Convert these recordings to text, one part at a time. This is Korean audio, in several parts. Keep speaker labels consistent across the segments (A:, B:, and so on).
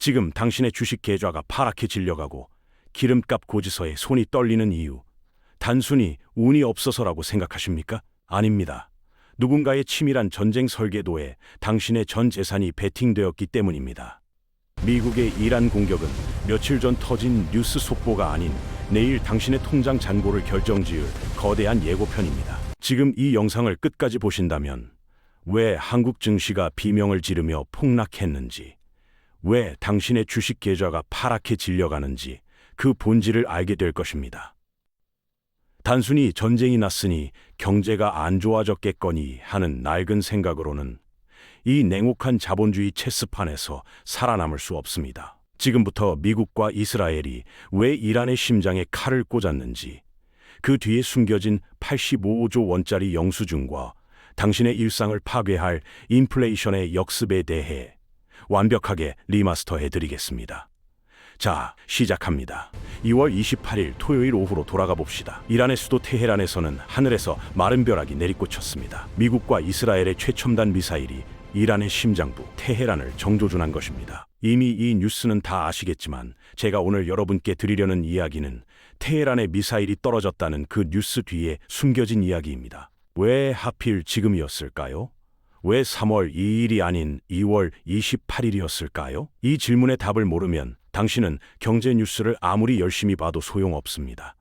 A: 지금 당신의 주식 계좌가 파랗게 질려가고 기름값 고지서에 손이 떨리는 이유, 단순히 운이 없어서라고 생각하십니까? 아닙니다. 누군가의 치밀한 전쟁 설계도에 당신의 전 재산이 베팅되었기 때문입니다. 미국의 이란 공격은 며칠 전 터진 뉴스 속보가 아닌 내일 당신의 통장 잔고를 결정지을 거대한 예고편입니다. 지금 이 영상을 끝까지 보신다면 왜 한국 증시가 비명을 지르며 폭락했는지, 왜 당신의 주식 계좌가 파랗게 질려가는지 그 본질을 알게 될 것입니다. 단순히 전쟁이 났으니 경제가 안 좋아졌겠거니 하는 낡은 생각으로는 이 냉혹한 자본주의 체스판에서 살아남을 수 없습니다. 지금부터 미국과 이스라엘이 왜 이란의 심장에 칼을 꽂았는지, 그 뒤에 숨겨진 85조 원짜리 영수증과 당신의 일상을 파괴할 인플레이션의 역습에 대해 완벽하게 리마스터해드리겠습니다. 자, 시작합니다. 2월 28일 토요일 오후로 돌아가 봅시다. 이란의 수도 테헤란에서는 하늘에서 마른 벼락이 내리꽂혔습니다. 미국과 이스라엘의 최첨단 미사일이 이란의 심장부 테헤란을 정조준한 것입니다. 이미 이 뉴스는 다 아시겠지만 제가 오늘 여러분께 드리려는 이야기는 테헤란의 미사일이 떨어졌다는 그 뉴스 뒤에 숨겨진 이야기입니다. 왜 하필 지금이었을까요? 왜 3월 2일이 아닌 2월 28일이었을까요? 이 질문의 답을 모르면 당신은 경제 뉴스를 아무리 열심히 봐도 소용없습니다.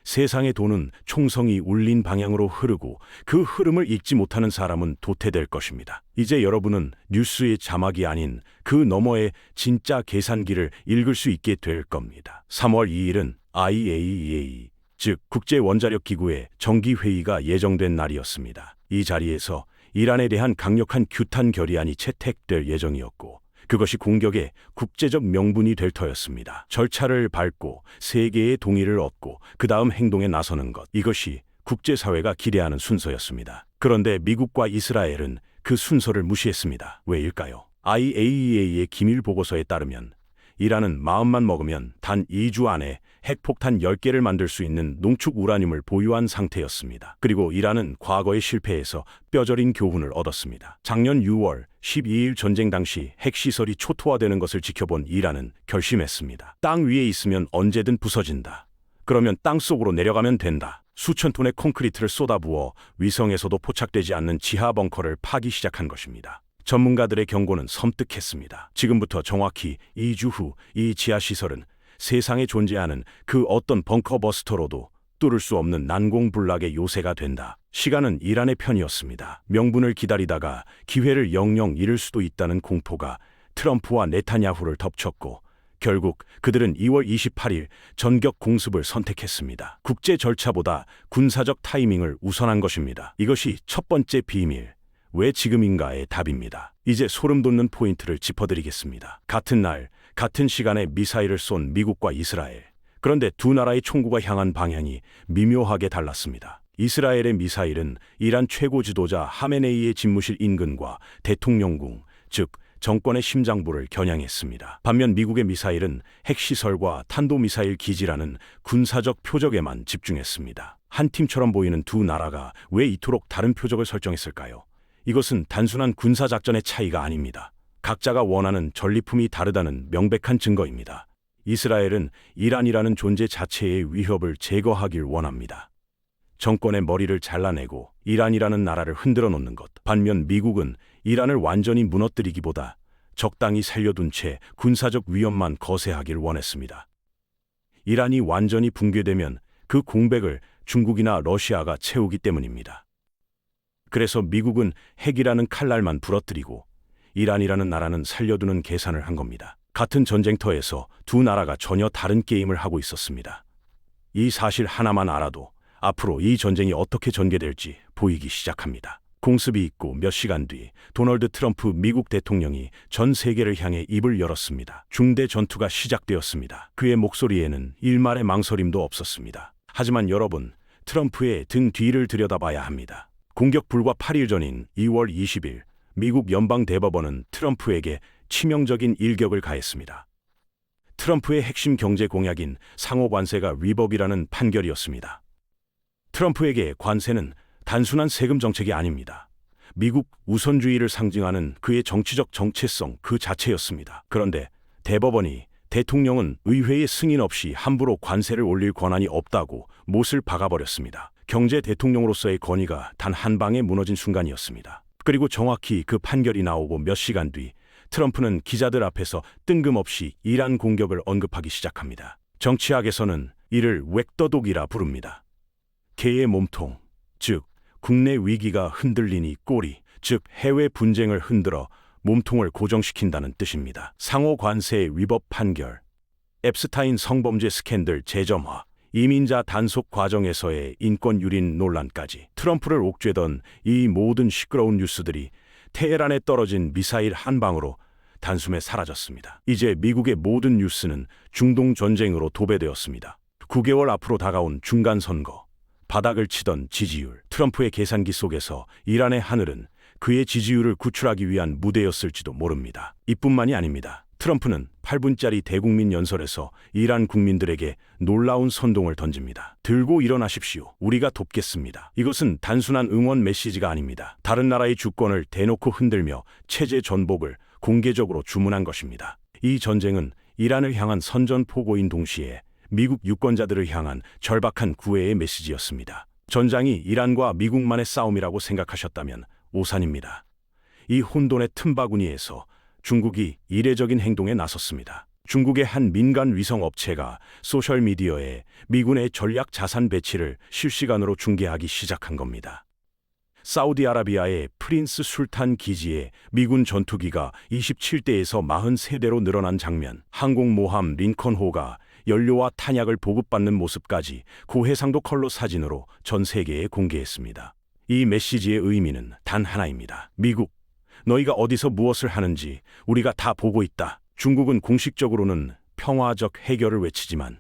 A: 세상의 돈은 총성이 울린 방향으로 흐르고 그 흐름을 읽지 못하는 사람은 도태될 것입니다. 이제 여러분은 뉴스의 자막이 아닌 그 너머의 진짜 계산기를 읽을 수 있게 될 겁니다. 3월 2일은 IAEA, 즉 국제원자력기구의 정기회의가 예정된 날이었습니다. 이 자리에서 이란에 대한 강력한 규탄 결의안이 채택될 예정이었고, 그것이 공격의 국제적 명분이 될 터였습니다. 절차를 밟고 세계의 동의를 얻고 그 다음 행동에 나서는 것, 이것이 국제사회가 기대하는 순서였습니다. 그런데 미국과 이스라엘은 그 순서를 무시했습니다. 왜일까요? IAEA의 기밀 보고서에 따르면 이란은 마음만 먹으면 단 2주 안에 핵폭탄 10개를 만들 수 있는 농축 우라늄을 보유한 상태였습니다. 그리고 이란은 과거의 실패에서 뼈저린 교훈을 얻었습니다. 작년 6월 12일 전쟁 당시 핵시설이 초토화되는 것을 지켜본 이란은 결심했습니다. 땅 위에 있으면 언제든 부서진다. 그러면 땅 속으로 내려가면 된다. 수천 톤의 콘크리트를 쏟아부어 위성에서도 포착되지 않는 지하 벙커를 파기 시작한 것입니다. 전문가들의 경고는 섬뜩했습니다. 지금부터 정확히 2주 후 이 지하시설은 세상에 존재하는 그 어떤 벙커버스터로도 뚫을 수 없는 난공불락의 요새가 된다. 시간은 이란의 편이었습니다. 명분을 기다리다가 기회를 영영 잃을 수도 있다는 공포가 트럼프와 네타냐후를 덮쳤고, 결국 그들은 2월 28일 전격 공습을 선택했습니다. 국제 절차보다 군사적 타이밍을 우선한 것입니다. 이것이 첫 번째 비밀, 왜 지금인가의 답입니다. 이제 소름 돋는 포인트를 짚어드리겠습니다. 같은 날, 같은 시간에 미사일을 쏜 미국과 이스라엘. 그런데 두 나라의 총구가 향한 방향이 미묘하게 달랐습니다. 이스라엘의 미사일은 이란 최고 지도자 하메네이의 집무실 인근과 대통령궁, 즉 정권의 심장부를 겨냥했습니다. 반면 미국의 미사일은 핵시설과 탄도미사일 기지라는 군사적 표적에만 집중했습니다. 한 팀처럼 보이는 두 나라가 왜 이토록 다른 표적을 설정했을까요? 이것은 단순한 군사작전의 차이가 아닙니다. 각자가 원하는 전리품이 다르다는 명백한 증거입니다. 이스라엘은 이란이라는 존재 자체의 위협을 제거하길 원합니다. 정권의 머리를 잘라내고 이란이라는 나라를 흔들어 놓는 것. 반면 미국은 이란을 완전히 무너뜨리기보다 적당히 살려둔 채 군사적 위협만 거세하길 원했습니다. 이란이 완전히 붕괴되면 그 공백을 중국이나 러시아가 채우기 때문입니다. 그래서 미국은 핵이라는 칼날만 부러뜨리고 이란이라는 나라는 살려두는 계산을 한 겁니다. 같은 전쟁터에서 두 나라가 전혀 다른 게임을 하고 있었습니다. 이 사실 하나만 알아도 앞으로 이 전쟁이 어떻게 전개될지 보이기 시작합니다. 공습이 있고 몇 시간 뒤 도널드 트럼프 미국 대통령이 전 세계를 향해 입을 열었습니다. 중대 전투가 시작되었습니다. 그의 목소리에는 일말의 망설임도 없었습니다. 하지만 여러분, 트럼프의 등 뒤를 들여다봐야 합니다. 공격 불과 8일 전인 2월 20일 미국 연방대법원은 트럼프에게 치명적인 일격을 가했습니다. 트럼프의 핵심 경제 공약인 상호관세가 위법이라는 판결이었습니다. 트럼프에게 관세는 단순한 세금 정책이 아닙니다. 미국 우선주의를 상징하는 그의 정치적 정체성 그 자체였습니다. 그런데 대법원이 대통령은 의회의 승인 없이 함부로 관세를 올릴 권한이 없다고 못을 박아버렸습니다. 경제 대통령으로서의 권위가 단 한 방에 무너진 순간이었습니다. 그리고 정확히 그 판결이 나오고 몇 시간 뒤 트럼프는 기자들 앞에서 뜬금없이 이란 공격을 언급하기 시작합니다. 정치학에서는 이를 웩더독이라 부릅니다. 개의 몸통, 즉 국내 위기가 흔들리니 꼬리, 즉 해외 분쟁을 흔들어 몸통을 고정시킨다는 뜻입니다. 상호 관세의 위법 판결, 앱스타인 성범죄 스캔들 재점화, 이민자 단속 과정에서의 인권 유린 논란까지 트럼프를 옥죄던 이 모든 시끄러운 뉴스들이 테헤란에 떨어진 미사일 한 방으로 단숨에 사라졌습니다. 이제 미국의 모든 뉴스는 중동 전쟁으로 도배되었습니다. 9개월 앞으로 다가온 중간 선거, 바닥을 치던 지지율, 트럼프의 계산기 속에서 이란의 하늘은 그의 지지율을 구출하기 위한 무대였을지도 모릅니다. 이뿐만이 아닙니다. 트럼프는 8분짜리 대국민 연설에서 이란 국민들에게 놀라운 선동을 던집니다. 들고 일어나십시오. 우리가 돕겠습니다. 이것은 단순한 응원 메시지가 아닙니다. 다른 나라의 주권을 대놓고 흔들며 체제 전복을 공개적으로 주문한 것입니다. 이 전쟁은 이란을 향한 선전포고인 동시에 미국 유권자들을 향한 절박한 구애의 메시지였습니다. 전장이 이란과 미국만의 싸움이라고 생각하셨다면 오산입니다. 이 혼돈의 틈바구니에서 중국이 이례적인 행동에 나섰습니다. 중국의 한 민간 위성 업체가 소셜미디어에 미군의 전략 자산 배치를 실시간으로 중계하기 시작한 겁니다. 사우디아라비아의 프린스 술탄 기지에 미군 전투기가 27대에서 43대로 늘어난 장면, 항공모함 링컨호가 연료와 탄약을 보급받는 모습까지 고해상도 컬러 사진으로 전 세계에 공개했습니다. 이 메시지의 의미는 단 하나입니다. 미국, 너희가 어디서 무엇을 하는지 우리가 다 보고 있다. 중국은 공식적으로는 평화적 해결을 외치지만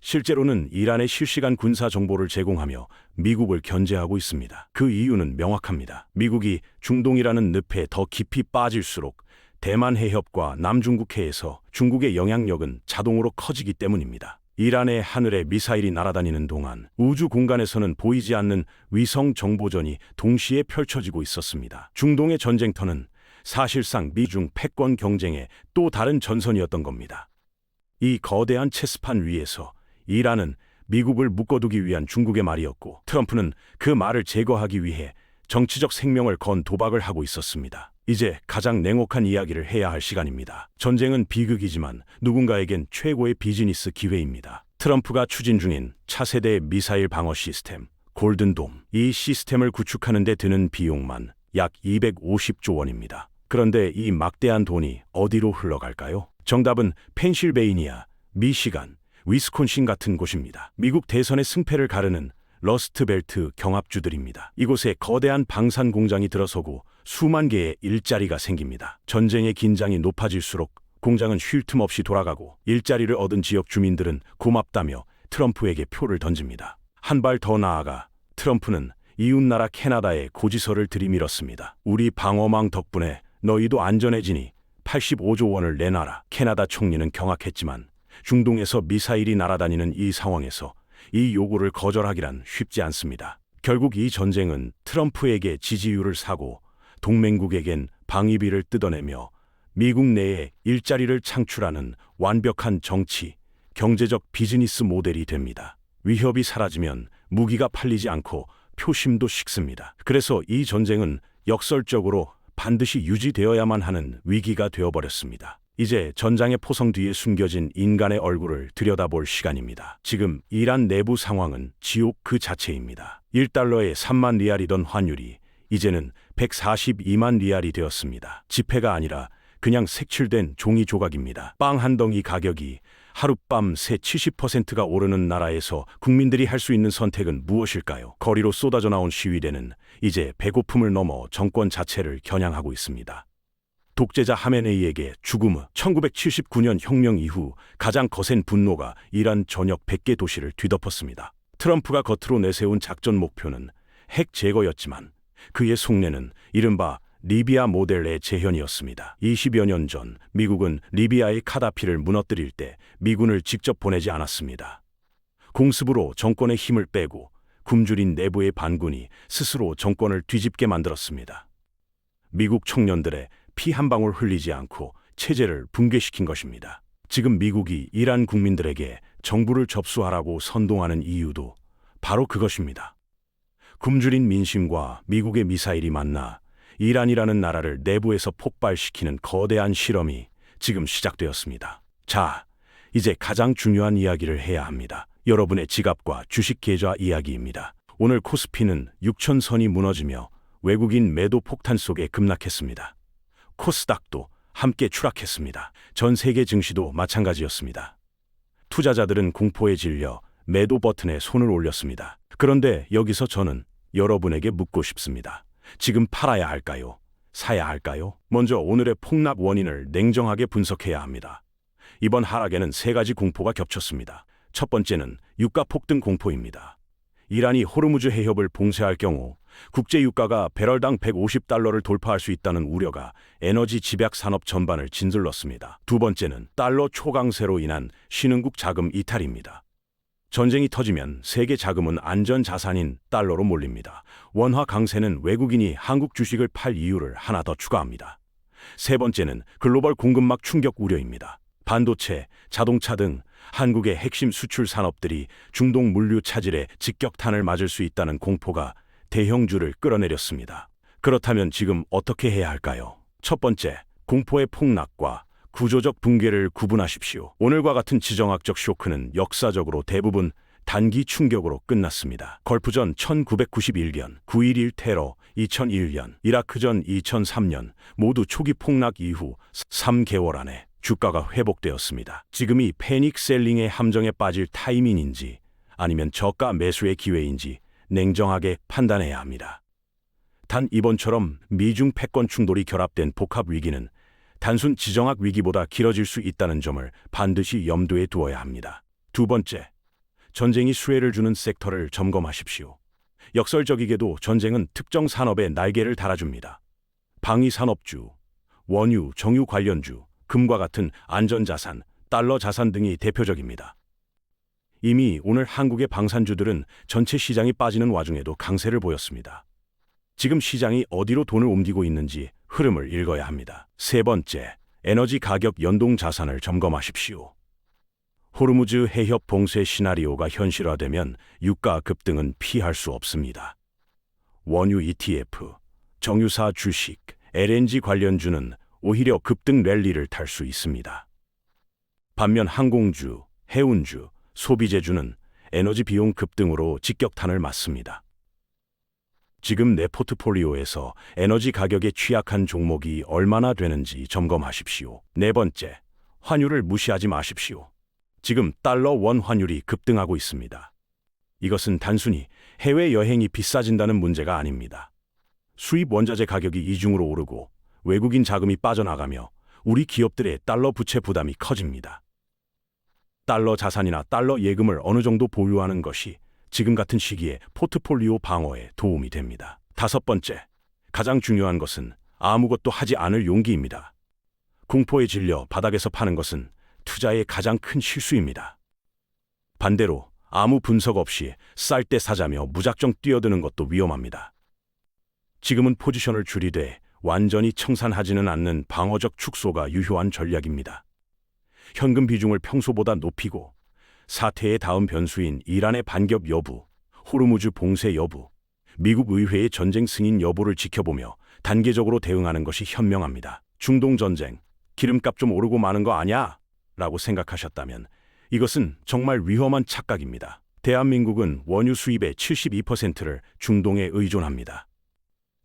A: 실제로는 이란의 실시간 군사 정보를 제공하며 미국을 견제하고 있습니다. 그 이유는 명확합니다. 미국이 중동이라는 늪에 더 깊이 빠질수록 대만 해협과 남중국해에서 중국의 영향력은 자동으로 커지기 때문입니다. 이란의 하늘에 미사일이 날아다니는 동안 우주 공간에서는 보이지 않는 위성 정보전이 동시에 펼쳐지고 있었습니다. 중동의 전쟁터는 사실상 미중 패권 경쟁의 또 다른 전선이었던 겁니다. 이 거대한 체스판 위에서 이란은 미국을 묶어두기 위한 중국의 말이었고 트럼프는 그 말을 제거하기 위해 정치적 생명을 건 도박을 하고 있었습니다. 이제 가장 냉혹한 이야기를 해야 할 시간입니다. 전쟁은 비극이지만 누군가에겐 최고의 비즈니스 기회입니다. 트럼프가 추진 중인 차세대 미사일 방어 시스템, 골든돔. 이 시스템을 구축하는 데 드는 비용만 약 250조 원입니다. 그런데 이 막대한 돈이 어디로 흘러갈까요? 정답은 펜실베이니아, 미시간, 위스콘신 같은 곳입니다. 미국 대선의 승패를 가르는 러스트벨트 경합주들입니다. 이곳에 거대한 방산 공장이 들어서고 수만 개의 일자리가 생깁니다. 전쟁의 긴장이 높아질수록 공장은 쉴 틈 없이 돌아가고 일자리를 얻은 지역 주민들은 고맙다며 트럼프에게 표를 던집니다. 한 발 더 나아가 트럼프는 이웃나라 캐나다에 고지서를 들이밀었습니다. 우리 방어망 덕분에 너희도 안전해지니 85조 원을 내놔라. 캐나다 총리는 경악했지만 중동에서 미사일이 날아다니는 이 상황에서 이 요구를 거절하기란 쉽지 않습니다. 결국 이 전쟁은 트럼프에게 지지율을 사고 동맹국에겐 방위비를 뜯어내며 미국 내에 일자리를 창출하는 완벽한 정치, 경제적 비즈니스 모델이 됩니다. 위협이 사라지면 무기가 팔리지 않고 표심도 식습니다. 그래서 이 전쟁은 역설적으로 반드시 유지되어야만 하는 위기가 되어버렸습니다. 이제 전장의 포성 뒤에 숨겨진 인간의 얼굴을 들여다볼 시간입니다. 지금 이란 내부 상황은 지옥 그 자체입니다. 1달러에 3만 리알이던 환율이 이제는 142만 리알이 되었습니다. 지폐가 아니라 그냥 색칠된 종이 조각입니다. 빵 한 덩이 가격이 하룻밤 새 70%가 오르는 나라에서 국민들이 할 수 있는 선택은 무엇일까요? 거리로 쏟아져 나온 시위대는 이제 배고픔을 넘어 정권 자체를 겨냥하고 있습니다. 독재자 하메네이에게 죽음은 1979년 혁명 이후 가장 거센 분노가 이란 전역 100개 도시를 뒤덮었습니다. 트럼프가 겉으로 내세운 작전 목표는 핵 제거였지만 그의 속내는 이른바 리비아 모델의 재현이었습니다. 20여 년 전 미국은 리비아의 카다피를 무너뜨릴 때 미군을 직접 보내지 않았습니다. 공습으로 정권의 힘을 빼고 굶주린 내부의 반군이 스스로 정권을 뒤집게 만들었습니다. 미국 청년들의 피 한 방울 흘리지 않고 체제를 붕괴시킨 것입니다. 지금 미국이 이란 국민들에게 정부를 접수하라고 선동하는 이유도 바로 그것입니다. 굶주린 민심과 미국의 미사일이 만나 이란이라는 나라를 내부에서 폭발시키는 거대한 실험이 지금 시작되었습니다. 자, 이제 가장 중요한 이야기를 해야 합니다. 여러분의 지갑과 주식 계좌 이야기입니다. 오늘 코스피는 6,000선이 무너지며 외국인 매도 폭탄 속에 급락했습니다. 코스닥도 함께 추락했습니다. 전 세계 증시도 마찬가지였습니다. 투자자들은 공포에 질려 매도 버튼에 손을 올렸습니다. 그런데 여기서 저는 여러분에게 묻고 싶습니다. 지금 팔아야 할까요? 사야 할까요? 먼저 오늘의 폭락 원인을 냉정하게 분석해야 합니다. 이번 하락에는 세 가지 공포가 겹쳤습니다. 첫 번째는 유가 폭등 공포입니다. 이란이 호르무즈 해협을 봉쇄할 경우 국제 유가가 배럴당 150달러를 돌파할 수 있다는 우려가 에너지 집약 산업 전반을 짓눌렀습니다. 두 번째는 달러 초강세로 인한 신흥국 자금 이탈입니다. 전쟁이 터지면 세계 자금은 안전 자산인 달러로 몰립니다. 원화 강세는 외국인이 한국 주식을 팔 이유를 하나 더 추가합니다. 세 번째는 글로벌 공급망 충격 우려입니다. 반도체, 자동차 등 한국의 핵심 수출 산업들이 중동 물류 차질에 직격탄을 맞을 수 있다는 공포가 대형주를 끌어내렸습니다. 그렇다면 지금 어떻게 해야 할까요? 첫 번째, 공포의 폭락과 구조적 붕괴를 구분하십시오. 오늘과 같은 지정학적 쇼크는 역사적으로 대부분 단기 충격으로 끝났습니다. 걸프전 1991년, 9.11 테러 2001년, 이라크전 2003년 모두 초기 폭락 이후 3개월 안에 주가가 회복되었습니다. 지금이 패닉 셀링의 함정에 빠질 타이밍인지 아니면 저가 매수의 기회인지 냉정하게 판단해야 합니다. 단 이번처럼 미중 패권 충돌이 결합된 복합 위기는 단순 지정학 위기보다 길어질 수 있다는 점을 반드시 염두에 두어야 합니다. 두 번째, 전쟁이 수혜를 주는 섹터를 점검하십시오. 역설적이게도 전쟁은 특정 산업에 날개를 달아줍니다. 방위산업주, 원유, 정유 관련주, 금과 같은 안전자산, 달러 자산 등이 대표적입니다. 이미 오늘 한국의 방산주들은 전체 시장이 빠지는 와중에도 강세를 보였습니다. 지금 시장이 어디로 돈을 옮기고 있는지 흐름을 읽어야 합니다. 세 번째, 에너지 가격 연동 자산을 점검하십시오. 호르무즈 해협 봉쇄 시나리오가 현실화되면 유가 급등은 피할 수 없습니다. 원유 ETF, 정유사 주식, LNG 관련주는 오히려 급등 랠리를 탈 수 있습니다. 반면 항공주, 해운주, 소비재주는 에너지 비용 급등으로 직격탄을 맞습니다. 지금 내 포트폴리오에서 에너지 가격에 취약한 종목이 얼마나 되는지 점검하십시오. 네 번째, 환율을 무시하지 마십시오. 지금 달러 원 환율이 급등하고 있습니다. 이것은 단순히 해외여행이 비싸진다는 문제가 아닙니다. 수입 원자재 가격이 이중으로 오르고 외국인 자금이 빠져나가며 우리 기업들의 달러 부채 부담이 커집니다. 달러 자산이나 달러 예금을 어느 정도 보유하는 것이 지금 같은 시기에 포트폴리오 방어에 도움이 됩니다. 다섯 번째, 가장 중요한 것은 아무것도 하지 않을 용기입니다. 공포에 질려 바닥에서 파는 것은 투자의 가장 큰 실수입니다. 반대로 아무 분석 없이 쌀 때 사자며 무작정 뛰어드는 것도 위험합니다. 지금은 포지션을 줄이되 완전히 청산하지는 않는 방어적 축소가 유효한 전략입니다. 현금 비중을 평소보다 높이고 사태의 다음 변수인 이란의 반격 여부, 호르무즈 봉쇄 여부, 미국 의회의 전쟁 승인 여부를 지켜보며 단계적으로 대응하는 것이 현명합니다. 중동 전쟁, 기름값 좀 오르고 마는 거 아냐? 라고 생각하셨다면 이것은 정말 위험한 착각입니다. 대한민국은 원유 수입의 72%를 중동에 의존합니다.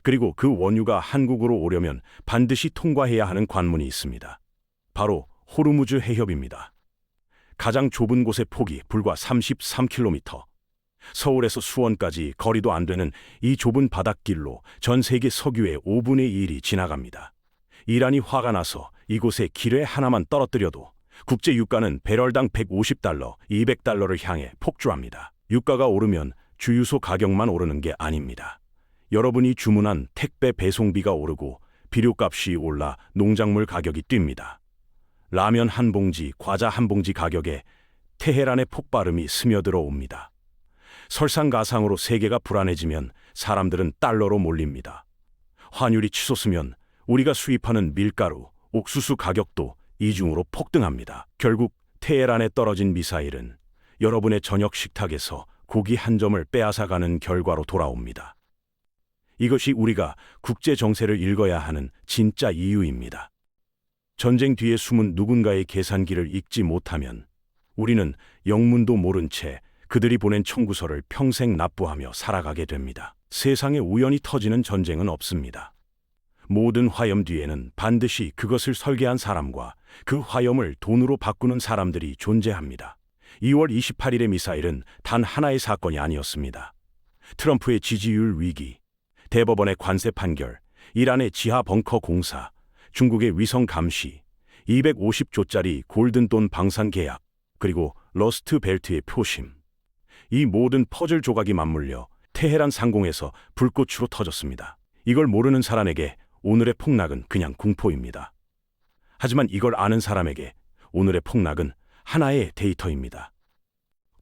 A: 그리고 그 원유가 한국으로 오려면 반드시 통과해야 하는 관문이 있습니다. 바로 호르무즈 해협입니다. 가장 좁은 곳의 폭이 불과 33km. 서울에서 수원까지 거리도 안 되는 이 좁은 바닷길로 전 세계 석유의 5분의 1이 지나갑니다. 이란이 화가 나서 이곳에 기뢰 하나만 떨어뜨려도 국제 유가는 배럴당 150달러, 200달러를 향해 폭주합니다. 유가가 오르면 주유소 가격만 오르는 게 아닙니다. 여러분이 주문한 택배 배송비가 오르고 비료값이 올라 농작물 가격이 뜁니다. 라면 한 봉지, 과자 한 봉지 가격에 테헤란의 폭발음이 스며들어 옵니다. 설상가상으로 세계가 불안해지면 사람들은 달러로 몰립니다. 환율이 치솟으면 우리가 수입하는 밀가루, 옥수수 가격도 이중으로 폭등합니다. 결국 테헤란에 떨어진 미사일은 여러분의 저녁 식탁에서 고기 한 점을 빼앗아가는 결과로 돌아옵니다. 이것이 우리가 국제 정세를 읽어야 하는 진짜 이유입니다. 전쟁 뒤에 숨은 누군가의 계산기를 읽지 못하면 우리는 영문도 모른 채 그들이 보낸 청구서를 평생 납부하며 살아가게 됩니다. 세상에 우연히 터지는 전쟁은 없습니다. 모든 화염 뒤에는 반드시 그것을 설계한 사람과 그 화염을 돈으로 바꾸는 사람들이 존재합니다. 2월 28일의 미사일은 단 하나의 사건이 아니었습니다. 트럼프의 지지율 위기, 대법원의 관세 판결, 이란의 지하 벙커 공사, 중국의 위성 감시, 250조짜리 골든돈 방산 계약, 그리고 러스트 벨트의 표심. 이 모든 퍼즐 조각이 맞물려 테헤란 상공에서 불꽃으로 터졌습니다. 이걸 모르는 사람에게 오늘의 폭락은 그냥 공포입니다. 하지만 이걸 아는 사람에게 오늘의 폭락은 하나의 데이터입니다.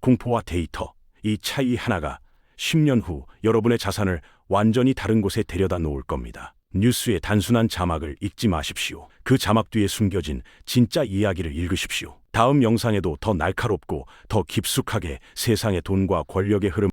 A: 공포와 데이터, 이 차이 하나가 10년 후 여러분의 자산을 완전히 다른 곳에 데려다 놓을 겁니다. 뉴스의 단순한 자막을 읽지 마십시오. 그 자막 뒤에 숨겨진 진짜 이야기를 읽으십시오. 다음 영상에도 더 날카롭고 더 깊숙하게 세상의 돈과 권력의 흐름